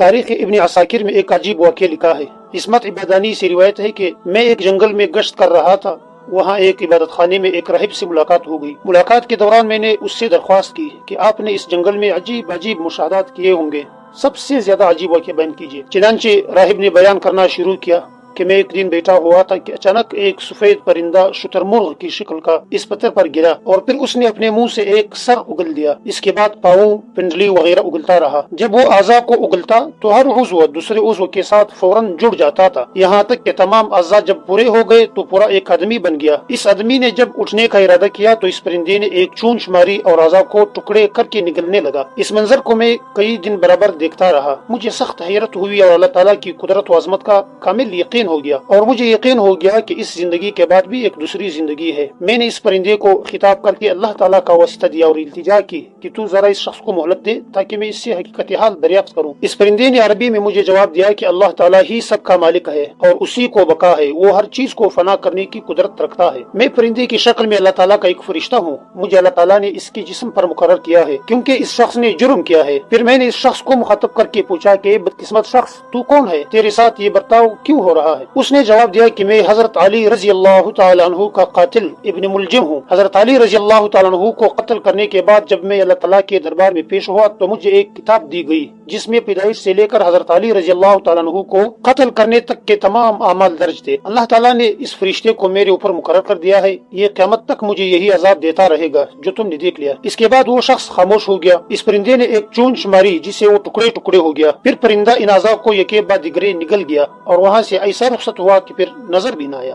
تاریخ ابن عساکر میں ایک عجیب واقعہ لکھا ہے۔ عصمت عبادانی سے روایت ہے کہ میں ایک جنگل میں گشت کر رہا تھا، وہاں ایک عبادت خانے میں ایک راہب سے ملاقات ہو گئی۔ ملاقات کے دوران میں نے اس سے درخواست کی کہ آپ نے اس جنگل میں عجیب مشاہدات کیے ہوں گے، سب سے زیادہ عجیب واقعہ بیان کیجیے۔ چنانچہ راہب نے بیان کرنا شروع کیا کہ میں ایک دن بیٹھا ہوا تھا کہ اچانک ایک سفید پرندہ شتر مرغ کی شکل کا اس پتھر پر گرا اور پھر اس نے اپنے منہ سے ایک سر اگل دیا۔ اس کے بعد پاؤں، پنڈلی وغیرہ اگلتا رہا۔ جب وہ اعضاء کو اگلتا تو ہر عضو دوسرے عضو کے ساتھ فوراً جڑ جاتا تھا، یہاں تک کہ تمام اعضاء جب پورے ہو گئے تو پورا ایک آدمی بن گیا۔ اس آدمی نے جب اٹھنے کا ارادہ کیا تو اس پرندے نے ایک چونچ ماری اور اعضاء کو ٹکڑے کر کے نگلنے لگا۔ اس منظر کو میں کئی دن برابر دیکھتا رہا۔ مجھے سخت حیرت ہوئی اور اللہ تعالیٰ کی قدرت و عظمت کا کامل یقین ہو گیا، اور مجھے یقین ہو گیا کہ اس زندگی کے بعد بھی ایک دوسری زندگی ہے۔ میں نے اس پرندے کو خطاب کر کے اللہ تعالیٰ کا واسطہ دیا اور التجا کی کہ تو ذرا اس شخص کو مہلت دے تاکہ میں اس سے حقیقت حال دریافت کروں۔ اس پرندے نے عربی میں مجھے جواب دیا کہ اللہ تعالیٰ ہی سب کا مالک ہے اور اسی کو بقا ہے، وہ ہر چیز کو فنا کرنے کی قدرت رکھتا ہے۔ میں پرندے کی شکل میں اللہ تعالیٰ کا ایک فرشتہ ہوں، مجھے اللہ تعالیٰ نے اس کے جسم پر مقرر کیا ہے کیونکہ اس شخص نے جرم کیا ہے۔ پھر میں نے اس شخص کو مخاطب کر کے پوچھا کہ بدقسمت شخص، تو کون ہے؟ تیرے ساتھ یہ برتاؤ کیوں ہو رہا ہے؟ اس نے جواب دیا کہ میں حضرت علی رضی اللہ تعالیٰ عنہ کا قاتل ابن ملجم ہوں۔ حضرت علی رضی اللہ تعالیٰ عنہ کو قتل کرنے کے بعد جب میں اللہ تعالیٰ کے دربار میں پیش ہوا تو مجھے ایک کتاب دی گئی جس میں پیدائش سے لے کر حضرت علی رضی اللہ تعالیٰ عنہ کو قتل کرنے تک کے تمام اعمال درج تھے۔ اللہ تعالیٰ نے اس فرشتے کو میرے اوپر مقرر کر دیا ہے، یہ قیامت تک مجھے یہی عذاب دیتا رہے گا جو تم نے دیکھ لیا۔ اس کے بعد وہ شخص خاموش ہو گیا۔ اس پرندے نے ایک چونچ ماری جس سے وہ ٹکڑے ٹکڑے ہو گیا۔ پھر پرندہ ان اعضاء کو یکے بعد دیگرے نگل گیا اور وہاں سے ایسا رخصت ہوا کہ پھر نظر بھی نہ آیا۔